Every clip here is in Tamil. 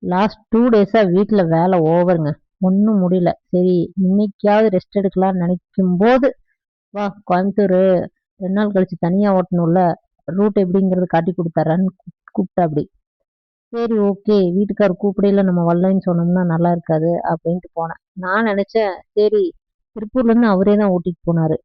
லாஸ்ட் 2 டேஸா வீட்டுல வேலை ஓவருங்க. ஒன்றும் முடியல. சரி, இன்னைக்காவது ரெஸ்ட் எடுக்கலாம்னு நினைக்கும் போது வா கோயம்புத்தூர் 2 நாள் கழிச்சு தனியா ஓட்டணும்ல, ரூட் எப்படிங்கிறது காட்டி கொடுத்தாரான்னு கூப்பிட்டா அப்படி. சரி, ஓகே, வீட்டுக்காரர் கூப்பிடையில நம்ம வரலைன்னு சொன்னோம்னா நல்லா இருக்காது அப்படின்ட்டு போனேன். நான் நினைச்சேன், சரி, திருப்பூர்ல இருந்து அவரே தான் ஓட்டிட்டு போனாரு.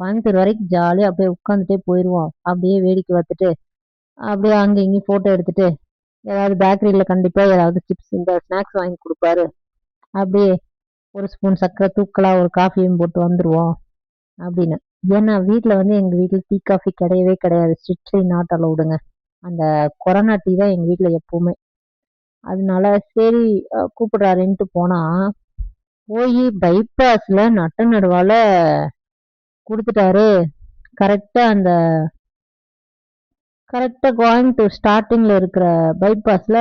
கோயம்புத்தூர் வரைக்கும் ஜாலியா அப்படியே உட்காந்துட்டே போயிருவோம். அப்படியே வேடிக்கை பார்த்துட்டு அப்படியே அங்க இங்கேயும் போட்டோ எடுத்துட்டு ஏதாவது பேக்கரியில கண்டிப்பா ஏதாவது சிப்ஸ் இந்த ஸ்நாக்ஸ் வாங்கி கொடுப்பாரு. அப்படியே ஒரு ஸ்பூன் சக்கரை தூக்கலாம் ஒரு காஃபியும் போட்டு வந்துருவோம் அப்படின்னு. ஏன்னா எங்க வீட்டுல டீ காஃபி கிடையவே கிடையாது. ஸ்ட்ரிக்ட்லி நாட் அலவுடுங்க. அந்த கொரோனா டீ தான் எங்க வீட்டுல எப்பவுமே. அதனால சரி, கூப்பிடுறாருன்ட்டு போனா போய் பைபாஸ்ல நட்ட நடுவால கொடுத்துட்டாரு. கரெக்டா அந்த கரெக்டா கோயம்புத்தூர் ஸ்டார்டிங்ல இருக்கிற பைபாஸ்ல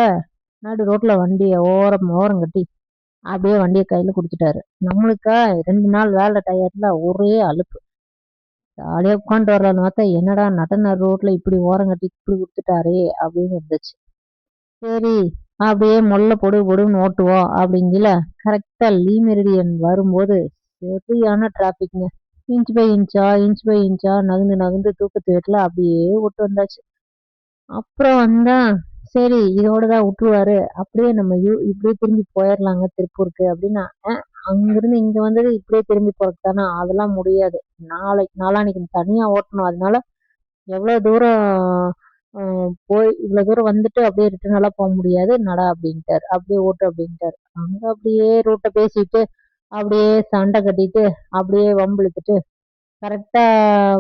நடு ரோட்ல வண்டியை ஓரம் கட்டி அப்படியே வண்டியை கையில கொடுத்துட்டாரு. நம்மளுக்கா 2 நாள் வேலை டயர்ல ஒரே அலுப்பு. ஜாலியா உட்காந்து வரலான்னு பார்த்தா என்னடா நட்டனர் ரோட்ல இப்படி ஓரம் கட்டி இப்படி கொடுத்துட்டாரே அப்படின்னு இருந்துச்சு. சரி, அப்படியே மொல்ல பொடுன்னு ஓட்டுவோம் அப்படிங்கல. கரெக்டா லீ மெரிடியன் வரும்போது சரியான டிராபிக்ங்க. இன்ச் பை இன்ச்சா நகர்ந்து நகர்ந்து தூக்கத்து வீட்டுல அப்படியே விட்டு வந்தாச்சு. அப்புறம் வந்தா சரி இதோடதான் விட்டுருவாரு, அப்படியே நம்ம இப்படியே திரும்பி போயிடலாங்க திருப்பூருக்கு அப்படின்னா, அங்கிருந்து இங்க வந்தது இப்படியே திரும்பி போறதுக்கு தானே, அதெல்லாம் முடியாது. நாளான்னைக்கு தனியா ஓட்டணும். அதனால எவ்வளவு தூரம் போய் இவ்வளவு தூரம் வந்துட்டு அப்படியே ரிட்டர்ன் எல்லாம் போக முடியாது, நடா அப்படின்ட்டாரு. அப்படியே ஓட்டு அப்படின்ட்டாரு. அங்க அப்படியே ரூட்டை பேசிட்டு அப்படியே சண்டை கட்டிட்டு அப்படியே வம்பிழுத்துட்டு கரெக்டா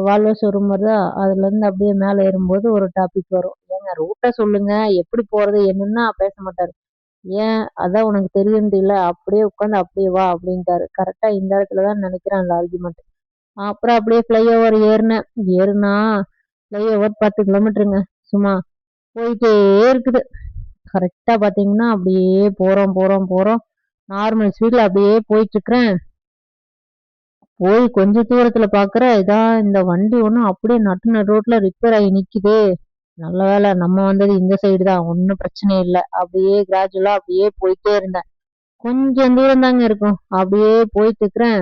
வால்வோ ஷோரூம் வருதா, அதுல இருந்து அப்படியே மேல ஏறும்போது ஒரு டாபிக் வரும். ஏங்க ரூட்டை சொல்லுங்க, எப்படி போறது என்னன்னா பேச மாட்டாரு. ஏன் அதான் உனக்கு தெரியும்னு இல்ல, அப்படியே உட்காந்து அப்படியே வா அப்படின்ட்டாரு. கரெக்டா இந்த இடத்துலதான் நினைக்கிறேன் அந்த ஆர்குமெண்ட். அப்புறம் அப்படியே ஃபிளைஓவர் ஏறுனா ஃபிளைஓவர் 10 கிலோமீட்டருங்க. சும்மா போயிட்டே இருக்குது. கரெக்டா பாத்தீங்கன்னா அப்படியே போறோம் போறோம் போறோம். நார்மல் ஸ்பீட்ல அப்படியே போயிட்டு இருக்கிறேன். போய் கொஞ்ச தூரத்துல பாக்குற இதான் இந்த வண்டி ஒண்ணும் அப்படியே நடு ரோட்ல ரிப்பேர் ஆகி நிக்குது. நல்ல வேளை நம்ம வந்தது இந்த சைடு தான், ஒன்னும் பிரச்சனை இல்லை. அப்படியே கிராஜுவலா அப்படியே போயிட்டே இருந்தேன். கொஞ்சம் தூரம் தாங்க இருக்கும். அப்படியே போயிட்டு இருக்கிறேன்.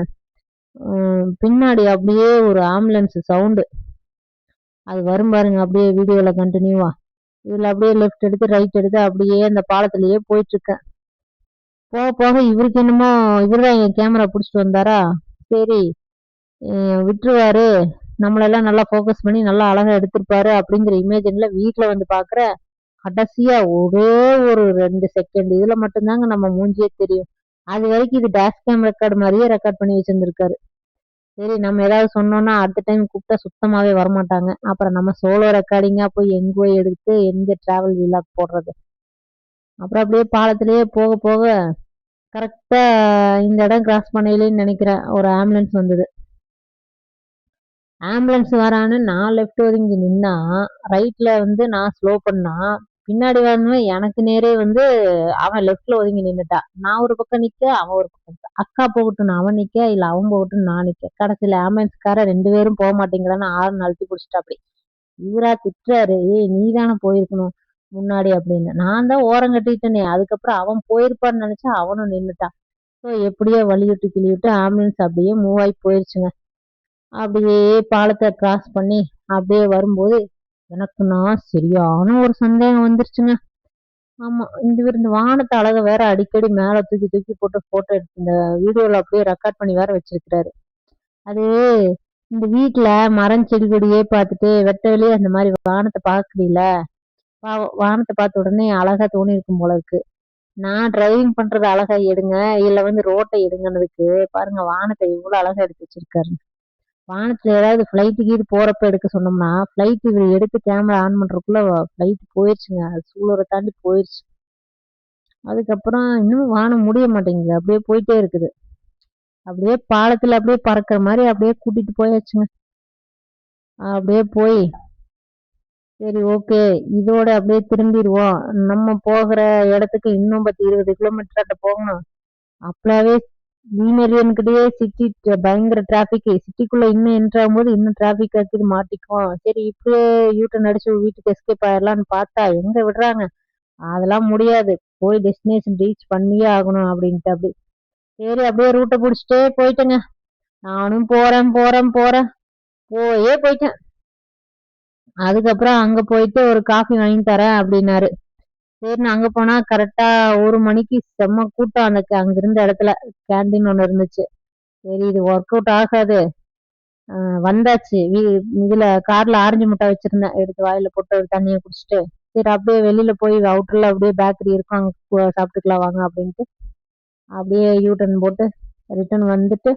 பின்னாடி அப்படியே ஒரு ஆம்புலன்ஸ் சவுண்டு. அது வரும் பாருங்க அப்படியே வீடியோல கண்டினியூவா. இதுல அப்படியே லெஃப்ட் எடுத்து ரைட் எடுத்து அப்படியே அந்த பாலத்திலேயே போயிட்டு இருக்கேன். போக போக இவருக்கு என்னமோ இவருதான் என் கேமரா புடிச்சிட்டு வந்தாரா, சரி விட்டுருவாரு, நம்மளெல்லாம் நல்லா ஃபோக்கஸ் பண்ணி நல்லா அழகா எடுத்திருப்பாரு அப்படிங்கிற இமேஜின்ல வீட்டுல வந்து பாக்குற கடைசியா ஒரே ஒரு 2 செகண்ட் இதுல மட்டும்தாங்க நம்ம மூஞ்சியே தெரியும். அது வரைக்கும் இது டேஷ் கேம் ரெக்கார்டு மாதிரியே ரெக்கார்ட் பண்ணி வச்சிருந்திருக்காரு. சரி, நம்ம ஏதாவது சொன்னோம்னா அடுத்த டைம் கூப்பிட்டா சுத்தமாவே வரமாட்டாங்க. அப்புறம் நம்ம சோலோ ரெக்கார்டிங்கா போய் எங்கோ எடுத்து எங்க டிராவல் வீலாக் போடுறது. அப்புறம் அப்படியே பாலத்திலேயே போக போக கரெக்டா இந்த இடம் கிராஸ் பண்ணையிலேன்னு நினைக்கிறேன், ஒரு ஆம்புலன்ஸ் வந்தது. ஆம்புலன்ஸ் வரான்னு நான் லெஃப்ட் ஒதுங்கி நின்னா, ரைட்ல வந்து நான் ஸ்லோ பண்ணா, பின்னாடி வரணும் எனக்கு நேரே வந்து அவன் லெஃப்ட்ல ஒதுங்கி நின்னுட்டா. நான் ஒரு பக்கம் நிக்க, அவன் ஒரு பக்கம் நிக்க. அக்கா போகட்டும் அவன் நிக்க, இல்ல அவன் போகட்டும் நான் நிக்க. கடைசியில ஆம்புலன்ஸ்கார 2 பேரும் போக மாட்டேங்கிறான்னு ஆறு அழுத்தி பிடிச்சிட்டா. அப்படி இவரா திட்டுறாரு, ஏய் நீ தானே போயிருக்கணும் முன்னாடி அப்படின்னு. நான் தான் ஓரம் கட்டிட்டேனே. அதுக்கப்புறம் அவன் போயிருப்பான்னு நினைச்சா அவனும் நின்னுட்டான். ஸோ எப்படியோ வழிவிட்டு கிளிவிட்டு ஆம்புலன்ஸ் அப்படியே மூவ் ஆகி போயிருச்சுங்க. அப்படியே பாலத்தை கிராஸ் பண்ணி அப்படியே வரும்போது எனக்கு நான் சரியான ஒரு சந்தேகம் வந்துருச்சுங்க. ஆமா, இந்த வானத்தை அழக வேற அடிக்கடி மேல தூக்கி தூக்கி போட்டு போட்டோ எடுத்து இந்த வீடியோல அப்படியே ரெக்கார்ட் பண்ணி வேற வச்சிருக்கிறாரு. அது இந்த வீட்டுல மரம் செடி கொடியே பார்த்துட்டு வெட்ட வெளியே அந்த மாதிரி வானத்தை பார்க்கல. வானத்தை பார்த்த உடனே அழகா தோணி இருக்கும் போல இருக்கு. நான் டிரைவிங் பண்றது அழகா எடுங்க, இல்ல வந்து ரோட்டை எடுங்கன்னதுக்கு பாருங்க வானத்தை எவ்வளவு அழகா எடுத்து வச்சிருக்காரு. வானத்துல ஏதாவது பிளைட் கீது போறப்ப எடுக்க சொன்னோம்னா பிளைட் இவர் எடுத்து கேமரா ஆன் பண்றதுக்குள்ள பிளைட் போயிருச்சுங்க. அது சூழலை தாண்டி போயிருச்சு. அதுக்கப்புறம் இன்னும் வானம் முடிய மாட்டேங்குது, அப்படியே போயிட்டே இருக்குது. அப்படியே பாலத்துல அப்படியே பறக்கிற மாதிரி அப்படியே கூட்டிட்டு போயாச்சுங்க. அப்படியே போய் சரி, ஓகே, இதோட அப்படியே திரும்பிடுவோம். நம்ம போகிற இடத்துக்கு இன்னும் 10-20 கிலோமீட்டர் போகணும். அப்பவே கிட்டயே சிட்டி பயங்கர டிராபிக். சிட்டிக்குள்ள இன்னும் என்டர் ஆகும்போது இன்னும் டிராபிக் ஆக்கிது மாட்டிக்குவோம். சரி இப்படியே யூட்டன் அடிச்சு வீட்டுக்கு எஸ்கேப் ஆயிடலாம்னு பார்த்தா எங்க விடுறாங்க. அதெல்லாம் முடியாது, போய் டெஸ்டினேஷன் ரீச் பண்ணியே ஆகணும் அப்படின்ட்டு அப்படி சரி அப்படியே ரூட்டை பிடிச்சிட்டே போயிட்டேங்க. நானும் போறேன் போறேன் போறேன், போயிட்டேன். அதுக்கப்புறம் அங்க போயிட்டு ஒரு காஃபி வாங்கி தரேன் அப்படின்னாரு. சரின்னு அங்க போனா கரெக்டா 1 மணிக்கு செம்ம கூட்டம். அங்க இருந்த இடத்துல கேண்டீன் ஒண்ணு இருந்துச்சு. சரி இது ஒர்க் அவுட் ஆகாது. வந்தாச்சு. இதுல கார்ல ஆரஞ்சு மிட்டாய் வச்சிருந்தேன், எடுத்து வாயில போட்டு ஒரு தண்ணியை குடிச்சிட்டு சரி அப்படியே வெளியில போய் அவுட்டர்ல அப்படியே பேக்கரி இருக்கும், அங்க சாப்பிட்டுக்கலாம் வாங்க அப்படின்ட்டு அப்படியே யூ-டர்ன் போட்டு ரிட்டர்ன் வந்துட்டு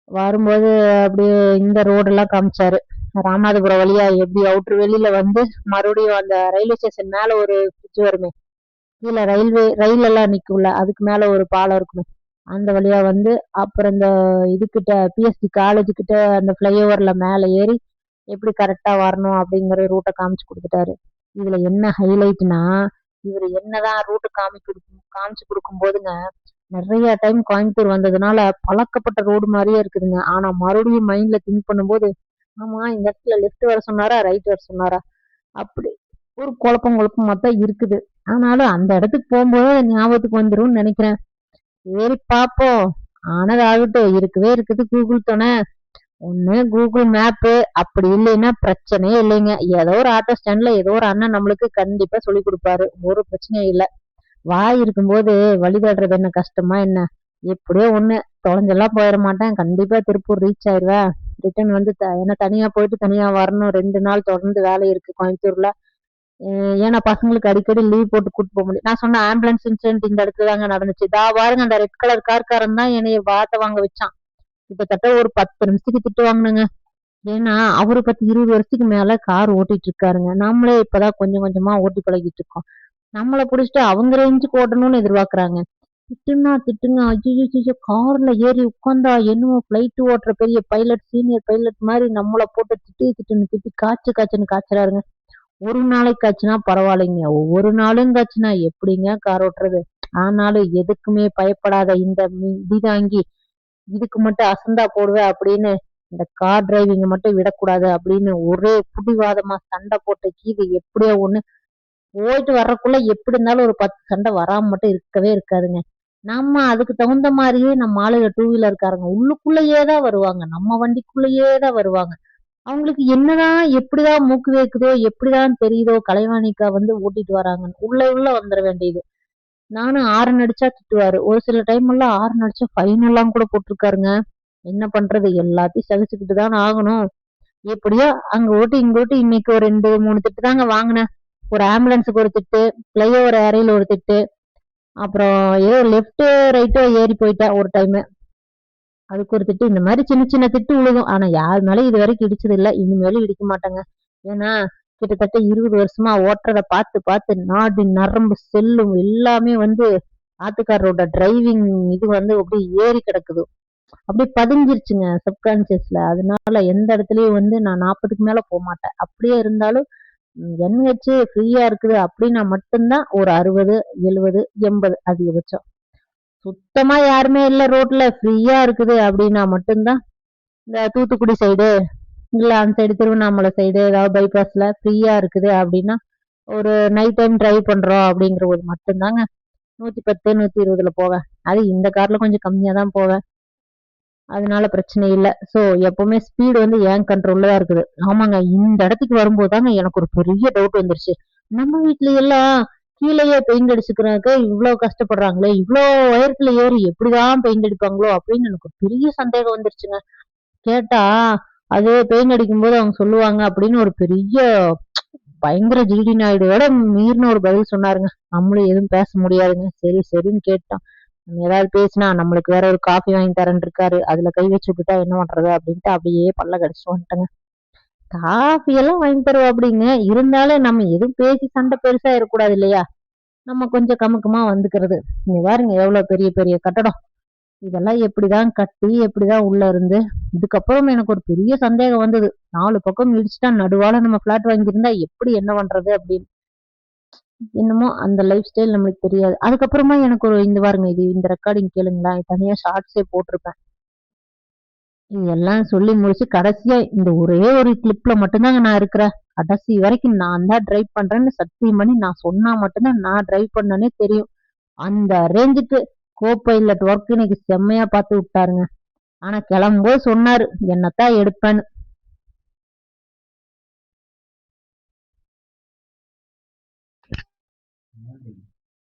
வரும்போது அப்படியே இந்த ரோடெல்லாம் காமிச்சாரு. ராமநாதபுரம் வழியா எப்படி அவுட்டர் வெளியில வந்து மறுபடியும் அந்த ரயில்வே ஸ்டேஷன் மேல ஒரு பிரிட்ஜ் வருமே, கீழே ரயில் எல்லாம் நிக்கும்ல, அதுக்கு மேல ஒரு பாலம் இருக்குமே, அந்த வழியா வந்து அப்புறம் இந்த இதுகிட்ட பிஎஸ்டி காலேஜ் கிட்ட அந்த ஃபிளைஓவர்ல மேல ஏறி எப்படி கரெக்டா வரணும் அப்படிங்கிற ரூட்டை காமிச்சு கொடுத்துட்டாரு. இதுல என்ன ஹைலைட்னா, இவர் என்னதான் ரூட்டு காமிச்சு கொடுக்கும் போதுங்க, நிறைய டைம் கோயம்புத்தூர் வந்ததுனால பழக்கப்பட்ட ரோடு மாதிரியே இருக்குதுங்க. ஆனா மறுபடியும் மைண்ட்ல திங்க் பண்ணும்போது, ஆமா இந்த இடத்துல லெஃப்ட் வர சொன்னாரா ரைட் வர சொன்னாரா அப்படி ஒரு குழப்பமா தான் இருக்குது. ஆனாலும் அந்த இடத்துக்கு போகும்போது ஞாபகத்துக்கு வந்துரும்னு நினைக்கிறேன். சரி பாப்போம், ஆனது ஆகட்டும். இருக்கவே இருக்குது கூகுள் துணை. ஒண்ணு கூகுள் மேப்பு, அப்படி இல்லைன்னா பிரச்சனையே இல்லைங்க. ஏதோ ஒரு ஆட்டோ ஸ்டாண்ட்ல ஏதோ ஒரு அண்ணன் நம்மளுக்கு கண்டிப்பா சொல்லி கொடுப்பாரு, ஒரு பிரச்சனையும் இல்ல. வாய் இருக்கும்போது வழி தேடுறது என்ன கஷ்டமா என்ன? எப்படியோ ஒண்ணு தொலைஞ்செல்லாம் போயிட மாட்டேன், கண்டிப்பா திருப்பூர் ரீச் ஆயிடுவேன். ரிட்டர்ன் வந்து ஏன்னா தனியா போயிட்டு தனியா வரணும், 2 நாள் தொடர்ந்து வேலை இருக்கு கோயம்புத்தூர்ல. ஏன்னா பசங்களுக்கு அடிக்கடி லீவ் போட்டு கூட்டு போக முடியும். நான் சொன்ன ஆம்புலன்ஸ் இன்சிடென்ட் இந்த இடத்துல தாங்க நடந்துச்சு. பாருங்க அந்த ரெட் கலர் கார்காரன் தான் என்னைய வாட்ட வாங்க வச்சான். கிட்டத்தட்ட ஒரு 10 நிமிஷத்துக்கு திட்டு வாங்கினுங்க. ஏன்னா அவரு 20 வருஷத்துக்கு மேல கார் ஓட்டிட்டு இருக்காருங்க. நம்மளே இப்பதான் கொஞ்சம் கொஞ்சமா ஓட்டி பழகிட்டு இருக்கோம். நம்மளை புடிச்சிட்டு அவங்க ரேஞ்சுக்கு ஓட்டணும்னு எதிர்பார்க்கறாங்க. திட்டுனா திட்டுங்க, ஐயோ கார்ல ஏறி உட்காந்தா என்னமோ பிளைட் ஓட்டுற பெரிய பைலட், சீனியர் பைலட் மாதிரி நம்மளை போட்டு திட்டுன்னு காய்ச்சுன்னு காய்ச்சறாருங்க. ஒரு நாளைக்கு காய்ச்சினா பரவாயில்லைங்க, ஒவ்வொரு நாளும் காய்ச்சினா எப்படிங்க கார் ஓட்டுறது? ஆனாலும் எதுக்குமே பயப்படாத இந்த இதாங்கி இதுக்கு மட்டும் அசந்தா போடுவேன் அப்படின்னு, இந்த கார் டிரைவிங்க மட்டும் விடக்கூடாது அப்படின்னு ஒரே புடிவாதமா சண்டை போட்டு கீது எப்படியோ ஒண்ணு போயிட்டு வர்றதுக்குள்ள எப்படி இருந்தாலும் ஒரு 10 சண்டை வராம மட்டும் இருக்கவே இருக்காதுங்க. நம்ம அதுக்கு தகுந்த மாதிரியே நம்ம ஆளுங்க டூ வீலர்காரங்க உள்ளுக்குள்ளேயே தான் வருவாங்க, நம்ம வண்டிக்குள்ளேயே தான் வருவாங்க. அவங்களுக்கு என்னதான் எப்படிதான் மூக்கு வைக்குதோ எப்படிதான் தெரியுதோ கலைவாணிக்கா வந்து ஓட்டிட்டு வராங்கன்னு உள்ள உள்ள வந்துட வேண்டியது. நானும் ஆரன் அடிச்சா திட்டுவாரு, ஒரு சில டைம் எல்லாம் ஆரன் அடிச்சா ஃபைன் எல்லாம் கூட போட்டிருக்காருங்க. என்ன பண்றது, எல்லாத்தையும் சகிச்சுக்கிட்டு தானே ஆகணும். எப்படியோ அங்க ஓட்டி இங்க ஓட்டி இன்னைக்கு ஒரு 2 3 திட்டு தாங்க வாங்கினேன். ஒரு ஆம்புலன்ஸுக்கு ஒரு திட்டு, பிளைஓவர் அறையில ஒரு திட்டு, அப்புறம் ஏதோ லெப்ட் ரைட்டோ ஏறி போயிட்டேன் ஒரு டைம், அதுக்கு ஒரு திட்டு. இந்த மாதிரி சின்ன சின்ன திட்டு விழுகும். ஆனா யார் மேலும் இது வரைக்கும் இடிச்சது இல்லை, இனிமேலும் இடிக்க மாட்டாங்க. ஏன்னா கிட்டத்தட்ட 20 வருஷமா ஓட்டுறத பார்த்து பார்த்து நாடி நரம்பு செல்லும் எல்லாமே வந்து ஆத்துக்காரரோட டிரைவிங் இது வந்து அப்படியே ஏறி கிடக்குது, அப்படியே பதிஞ்சிருச்சுங்க சப்கான்சியஸ்ல. அதனால எந்த இடத்துலயும் வந்து நான் 40க்கு மேல போக மாட்டேன். அப்படியே இருந்தாலும் NH ஃப்ரீயா இருக்குது அப்படின்னா மட்டும்தான் ஒரு 60 70 80 அதிகபட்சம். சுத்தமா யாருமே இல்ல ரோட்ல ஃப்ரீயா இருக்குது அப்படின்னா மட்டும்தான் இந்த தூத்துக்குடி சைடு இல்ல அந்த சைடு திருவண்ணாமலை சைடு ஏதாவது பைபாஸ்ல ஃப்ரீயா இருக்குது அப்படின்னா ஒரு நைட் டைம் டிரைவ் பண்றோம் அப்படிங்கிற போது மட்டும்தாங்க 110 120ல போவேன். அது இந்த கார்ல கொஞ்சம் கம்மியா தான் போவேன், அதனால பிரச்சனை இல்ல. சோ எப்பவுமே ஸ்பீடு வந்து ஏன் கண்ட்ரோல்ல தான் இருக்குது. ஆமாங்க, இந்த இடத்துக்கு வரும்போதுதாங்க எனக்கு ஒரு பெரிய டவுட் வந்துருச்சு. நம்ம வீட்ல எல்லாம் கீழேயே பெயிண்ட் அடிச்சுக்கிறதுக்கு இவ்வளவு கஷ்டப்படுறாங்களே, இவ்வளவு உயரத்துல ஏறி எப்படிதான் பெயிண்ட் அடிப்பாங்களோ அப்படின்னு எனக்கு ஒரு பெரிய சந்தேகம் வந்துருச்சுங்க. கேட்டா அது பெயிண்ட் அடிக்கும் போது அவங்க சொல்லுவாங்க அப்படின்னு ஒரு பெரிய பயங்கர ஜிடி நாயுடுவோட மீறின ஒரு பதில் சொன்னாருங்க. நம்மளும் எதுவும் பேச முடியாதுங்க. சரி சரின்னு கேட்டோம். நம்ம ஏதாவது பேசினா நம்மளுக்கு வேற ஒரு காஃபி வாங்கி தரேன் இருக்காரு, அதுல கை வச்சு விட்டுட்டா என்ன பண்றது அப்படின்ட்டு அப்படியே பல்ல கடிச்சிட்டு வந்துட்டேங்க. காஃபி எல்லாம் வாங்கி தருவோம் அப்படிங்க, இருந்தாலும் நம்ம எதுவும் பேசி சண்டை பெருசா இருக்கக்கூடாது இல்லையா? நம்ம கொஞ்சம் கமுக்கமா வந்துக்கிறது. நீங்க பாருங்க எவ்வளவு பெரிய பெரிய கட்டடம், இதெல்லாம் எப்படிதான் கட்டி எப்படிதான் உள்ள இருந்து. இதுக்கப்புறம் எனக்கு ஒரு பெரிய சந்தேகம் வந்தது, 4 பக்கம் இடிச்சுட்டா நடுவால நம்ம பிளாட் வாங்கியிருந்தா எப்படி என்ன பண்றது அப்படின்னு. என்னமோ அந்த லைஃப் ஸ்டைல் நம்மளுக்கு தெரியாது. அதுக்கப்புறமா எனக்கு ஒரு இந்த பாருங்க, இது இந்த ரெக்கார்டிங் கேளுங்களேன், தனியா ஷார்ட்ஸே போட்டிருப்பேன். இதெல்லாம் சொல்லி முடிச்சு கடைசியா இந்த ஒரே ஒரு கிளிப்ல மட்டும்தாங்க நான் இருக்கிறேன். கடைசி வரைக்கும் நான் தான் டிரைவ் பண்றேன்னு சத்தியம் பண்ணி நான் சொன்னா மட்டும்தான் நான் டிரைவ் பண்ணனே தெரியும். அந்த ரேஞ்சுக்கு கோ பைலட் ஒர்க் இன்னைக்கு செம்மையா பார்த்து விட்டாருங்க. ஆனா கிளம்பும்போது சொன்னாரு என்னத்தான் எடுப்பேன்னு.